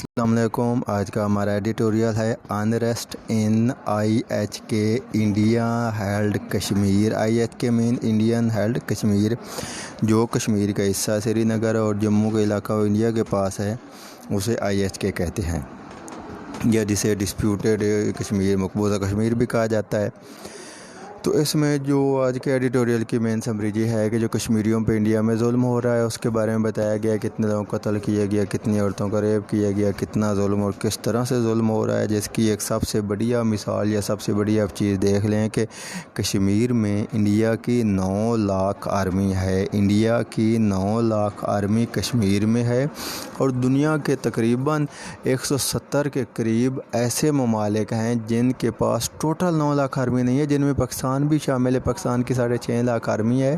السلام علیکم۔ آج کا ہمارا ایڈیٹوریل ہے unrest in I H K India held Kashmir. I H K مین انڈین ہیلڈ کشمیر، جو کشمیر کا حصہ سری نگر اور جموں کا علاقہ انڈیا کے پاس ہے، اسے آئی ایچ کے کہتے ہیں، یا جسے ڈسپیوٹیڈ کشمیر، مقبوضہ کشمیر بھی کہا جاتا ہے۔ تو اس میں جو آج کے ایڈیٹوریل کی مین سمری یہ ہے کہ جو کشمیریوں پہ انڈیا میں ظلم ہو رہا ہے اس کے بارے میں بتایا گیا، کتنے لوگوں کو قتل کیا گیا، کتنی عورتوں کا ریپ کیا گیا، کتنا ظلم اور کس طرح سے ظلم ہو رہا ہے، جس کی ایک سب سے بڑیا مثال یا سب سے بڑی آپ چیز دیکھ لیں کہ کشمیر میں انڈیا کی 9 لاکھ آرمی ہے۔ انڈیا کی 9 لاکھ آرمی کشمیر میں ہے، اور دنیا کے تقریباً 170 کے قریب ایسے ممالک ہیں جن کے پاس ٹوٹل 9 لاکھ آرمی نہیں ہے، جن میں پاکستان بھی شامل ہے۔ پاکستان کی 6.5 لاکھ آرمی ہے،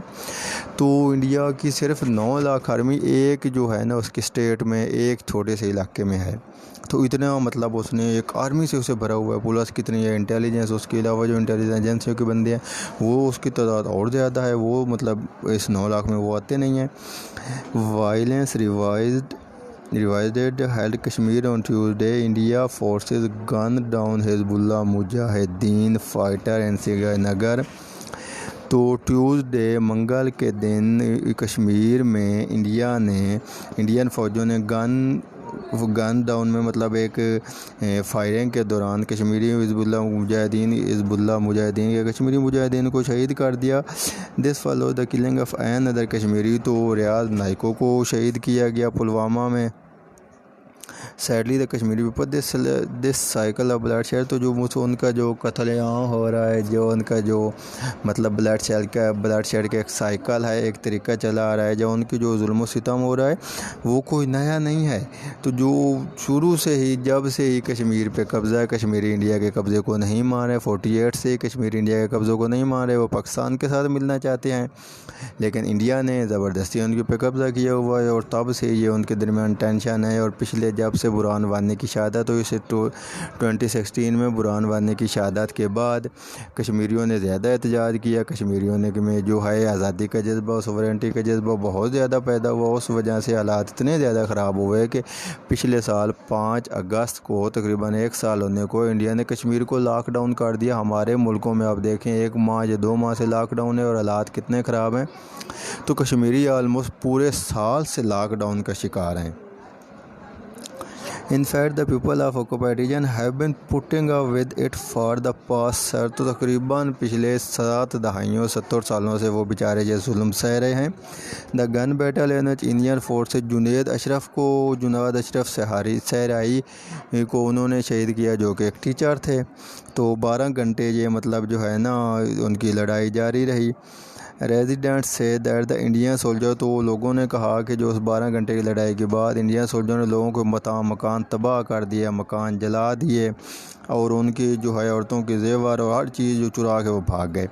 تو انڈیا کی صرف 9 لاکھ آرمی ایک جو ہے نا اس کی اسٹیٹ میں ایک چھوٹے سے علاقے میں ہے۔ تو اتنا مطلب اس نے ایک آرمی سے اسے بھرا ہوا ہے۔ پولیس کتنی ہے، انٹیلیجنس، اس کے علاوہ جو انٹیلیجنس ایجنسیوں کے بندے ہیں وہ اس کی تعداد اور زیادہ ہے، وہ مطلب اس 9 لاکھ میں وہ آتے نہیں ہیں۔ Violence revised held Kashmir on Tuesday, India forces gun down Hizbul مجاہدین فائٹر ان سری نگر۔ تو ٹیوزڈے منگل کے دن کشمیر میں انڈین فوجوں نے گن ڈاؤن میں مطلب ایک فائرنگ کے دوران کشمیری حزب اللہ مجاہدین کے کشمیری مجاہدین کو شہید کر دیا۔ This follow the killing of another Kashmiri, تو ریاض نائکو کو شہید کیا گیا پلوامہ میں۔ Sadly the Kashmiri people this cycle of bloodshed, تو جو ان کا جو قتل عام ہو رہا ہے، جو ان کا جو مطلب بلڈ شیڈ کا ایک سائیکل ہے، ایک طریقہ چلا آ رہا ہے، جو ان کی جو ظلم و ستم ہو رہا ہے وہ کوئی نیا نہیں ہے۔ تو جو شروع سے ہی جب سے ہی کشمیر پہ قبضہ ہے، کشمیری انڈیا کے قبضے کو نہیں مانے، 48 سے کشمیری انڈیا کے قبضوں کو نہیں مانے، وہ پاکستان کے ساتھ ملنا چاہتے ہیں، لیکن انڈیا نے زبردستی ان کے پہ قبضہ کیا ہوا ہے، اور تب سے یہ ان کے درمیان ٹینشن ہے۔ اور پچھلے جب سے برہان وانی کی شہادت ہوئی، اسے 2016 میں برہان وانی کی شہادت کے بعد کشمیریوں نے زیادہ احتجاج کیا۔ کشمیریوں نے میں جو ہے آزادی کا جذبہ، سوورنٹی کا جذبہ بہت زیادہ پیدا ہوا۔ اس وجہ سے حالات اتنے زیادہ خراب ہوئے کہ پچھلے سال 5 اگست کو تقریباً 1 سال ہونے کو انڈیا نے کشمیر کو لاک ڈاؤن کر دیا۔ ہمارے ملکوں میں آپ دیکھیں 1 ماہ یا 2 ماہ سے لاک ڈاؤن ہے، اور حالات کتنے خراب ہیں۔ تو کشمیری آلموسٹ پورے سال سے لاک ڈاؤن کا شکار ہیں۔ In fact, the people of occupied region have been putting up with it for the past تو تقریباً پچھلے 7 دہائیوں 70 سالوں سے وہ بیچارے یہ ظلم سہ رہے ہیں۔ The gun battle in which Indian forces Junaid اشرف صحرائی کو انہوں نے شہید کیا، جو کہ ایک ٹیچر تھے۔ تو 12 گھنٹے یہ مطلب جو ہے نا ان کی لڑائی جاری رہی۔ ریزیڈنٹس سے دیٹ دا انڈین سولجر، تو لوگوں نے کہا کہ جو اس 12 گھنٹے کی لڑائی کے بعد انڈین سولجر نے لوگوں کو مکان تباہ کر دیا، مکان جلا دیے، اور ان کی جو ہے عورتوں کے زیور اور ہر چیز جو چرا کے وہ بھاگ گئے۔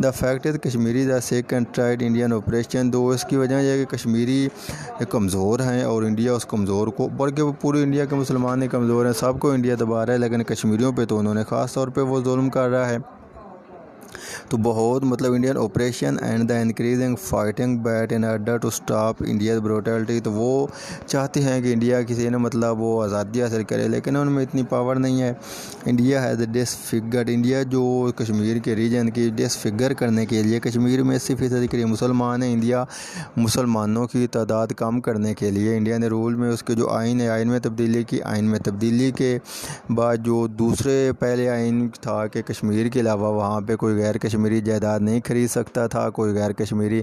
The fact is Kashmiri the second tried Indian operation, تو اس کی وجہ یہ ہے کہ کشمیری کمزور ہیں، اور انڈیا اس کمزور کو، بلکہ پورے انڈیا کے مسلمان ہی کمزور ہیں، سب کو انڈیا دبا رہا ہے، لیکن کشمیریوں پہ تو انہوں نے خاص طور پہ وہ ظلم کر رہا ہے۔ تو بہت مطلب Indian operation and the increasing fighting but in order to stop India's brutality, تو وہ چاہتے ہیں کہ انڈیا کسی نے مطلب وہ آزادی حاصل کرے، لیکن ان میں اتنی پاور نہیں ہے۔ انڈیا ہیز ڈسفگرڈ، انڈیا جو کشمیر کے ریجن کی ڈسفگر کرنے کے لیے، کشمیر میں 80% قریب مسلمان ہیں، انڈیا مسلمانوں کی تعداد کم کرنے کے لیے انڈیا نے رول میں اس کے جو آئین ہے، آئین میں تبدیلی کی۔ آئین میں تبدیلی کے بعد جو دوسرے پہلے آئین تھا کہ کشمیر کے علاوہ وہاں پہ کوئی غیر کشمیری جائیداد نہیں خرید سکتا تھا، کوئی غیر کشمیری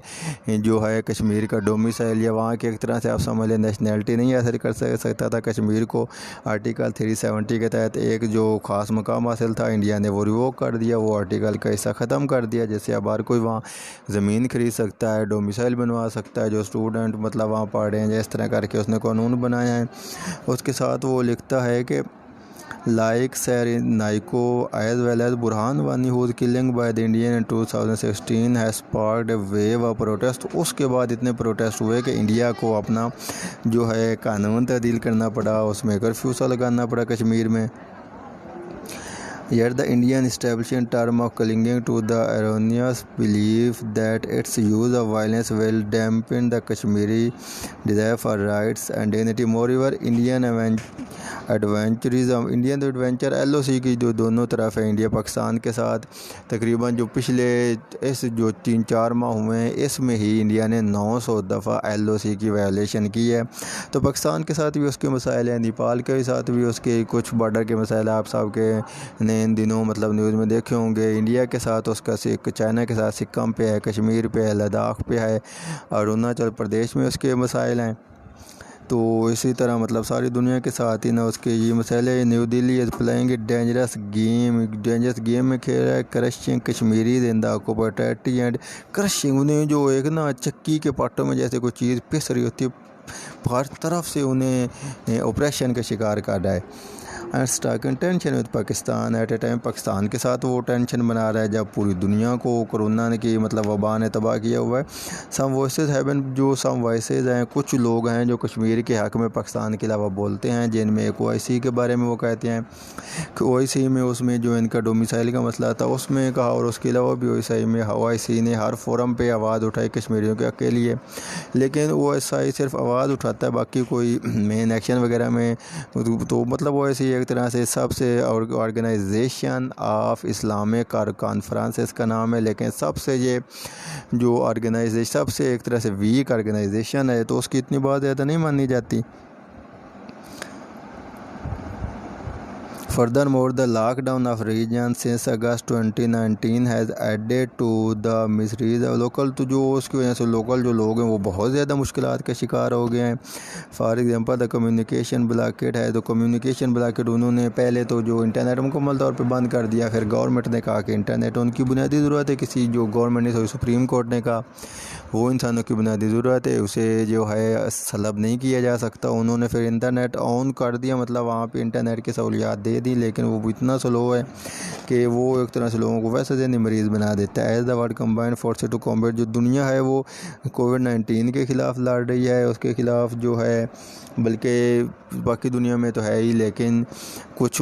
جو ہے کشمیر کا ڈومیسائل یا وہاں کے ایک طرح سے آپ سمجھ لیں نیشنلٹی نہیں حاصل کر سکتا تھا۔ کشمیر کو آرٹیکل 370 کے تحت ایک جو خاص مقام حاصل تھا، انڈیا نے وہ ریووک کر دیا، وہ آرٹیکل کا حصہ ختم کر دیا، جس سے اب ہر کوئی وہاں زمین خرید سکتا ہے، ڈومیسائل بنوا سکتا ہے، جو اسٹوڈنٹ مطلب وہاں پڑھ رہے ہیں، اس طرح کر کے اس نے قانون بنایا ہے۔ اس کے ساتھ وہ لکھتا ہے کہ like Sir Naiko as well as Burhan Wani whose killing by the Indian in 2016 has sparked a wave of protest۔ اس کے بعد اتنے پروٹیسٹ ہوئے کہ انڈیا کو اپنا جو ہے قانون تعدیل کرنا پڑا، اس میں کرفیو سا لگانا پڑا کشمیر میں۔ Yet the Indian establishing term of clinging to the erroneous belief that its use of violence will dampen the Kashmiri desire for rights and dignity. Moreover, Indian adventurism Indian adventure LOC کی جو دونوں طرف ہے India Pakistan کے ساتھ، تقریباً جو پچھلے جو 3-4 ماہ ہوئے ہیں اس میں ہی انڈیا نے 900 دفعہ LOC کی وائلیشن کی ہے۔ تو پاکستان کے ساتھ بھی اس کے مسائل ہیں، نیپال کے ساتھ بھی اس کے کچھ بارڈر کے مسائل آپ سب کے نے ان دنوں نیوز میں دیکھے ہوں گے۔ انڈیا کے ساتھ اس کا چائنا کے ساتھ سکم پہ ہے، کشمیر پہ ہے، لداخ پہ ہے، اور اروناچل پردیش میں اس کے مسائل ہیں۔ تو اسی طرح ساری دنیا کے ساتھ ہی اس کے یہ مسئلے۔ New Delhi is playing a dangerous game میں کھیل رہا ہے، crushing Kashmiri in the occupation and crushing, انہیں جو ایک چکی کے پاٹوں میں جیسے کوئی چیز پس رہی ہوتی ہے، ہر طرف سے انہیں آپریشن کا شکار کر رہا ہے۔ And stoking tension with Pakistan at a time, Pakistan کے ساتھ وہ ٹینشن بنا رہا ہے جب پوری دنیا کو کورونا کی وبا نے تباہ کیا ہوا ہے۔ سم وائسز ہیں، کچھ لوگ ہیں جو کشمیر کے حق میں پاکستان کے علاوہ بولتے ہیں، جن میں ایک OIC کے بارے میں وہ کہتے ہیں کہ OIC میں اس میں جو ان کا ڈومیسائل کا مسئلہ تھا اس میں کہا، اور اس کے علاوہ بھی OIC نے ہر فورم پہ آواز اٹھائی کشمیریوں کے لیے، لیکن OIC صرف آواز اٹھاتا ہے، باقی کوئی مین ایکشن وغیرہ میں تو OIC ایک طرح سے سب سے آرگنائزیشن آف اسلامک کانفرنسز کا نام ہے، لیکن سب سے یہ جو آرگنائزیشن سب سے ایک طرح سے ویک آرگنائزیشن ہے، تو اس کی اتنی بات زیادہ نہیں مانی جاتی۔ Furthermore, the lockdown of region since August 2019 has added to the miseries of local، تو جو اس کی وجہ سے لوکل جو لوگ ہیں وہ بہت زیادہ مشکلات کا شکار ہو گئے ہیں۔ فار ایگزامپل دا کمیونیکیشن بلاکٹ ہے، تو کمیونیکیشن بلاکٹ انہوں نے پہلے تو جو انٹرنیٹ مکمل طور پہ بند کر دیا، پھر گورنمنٹ نے کہا کہ انٹرنیٹ ان کی بنیادی ضرورت ہے، کسی جو گورنمنٹ نے سپریم کورٹ نے کہا وہ انسانوں کی بنیادی ضرورت ہے، اسے جو ہے سلب نہیں کیا جا سکتا۔ انہوں نے پھر انٹرنیٹ آن کر دیا، وہاں پہ انٹرنیٹ کی سہولیات دے دی، لیکن وہ اتنا سلو ہے کہ وہ ایک طرح سے لوگوں کو ویسے ذہنی مریض بنا دیتا ہے۔ As the world combined forces to combat, جو دنیا ہے وہ کووڈ-19 کے خلاف لڑ رہی ہے، اس کے خلاف جو ہے، بلکہ باقی دنیا میں تو ہے ہی، لیکن کچھ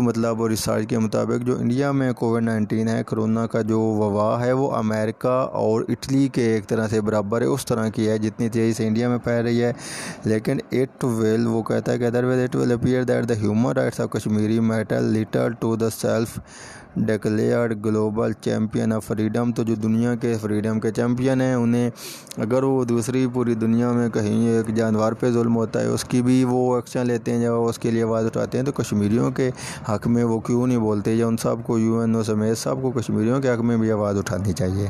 ریسرچ کے مطابق جو انڈیا میں کووڈ-19 ہے، کرونا کا جو وبا ہے، وہ امریکہ اور اٹلی کے ایک طرح سے برابر ہے، اس طرح کی ہے جتنی تیزی سے انڈیا میں پھیل رہی ہے۔ لیکن وہ کہتا ہے کہ otherwise it will appear that the human rights of Kashmiri matter little to the self declared global champion of freedom, تو جو دنیا کے فریڈم کے چیمپئن ہیں، انہیں اگر وہ دوسری پوری دنیا میں کہیں ایک جانور پہ ظلم ہوتا ہے اس کی بھی وہ ایکشن لیتے ہیں، جب اس کے لیے آواز اٹھاتے ہیں، تو کشمیریوں کے حق میں وہ کیوں نہیں بولتے؟ یا ان سب کو UN سمیت سب کو کشمیریوں کے حق میں بھی آواز اٹھانی چاہیے۔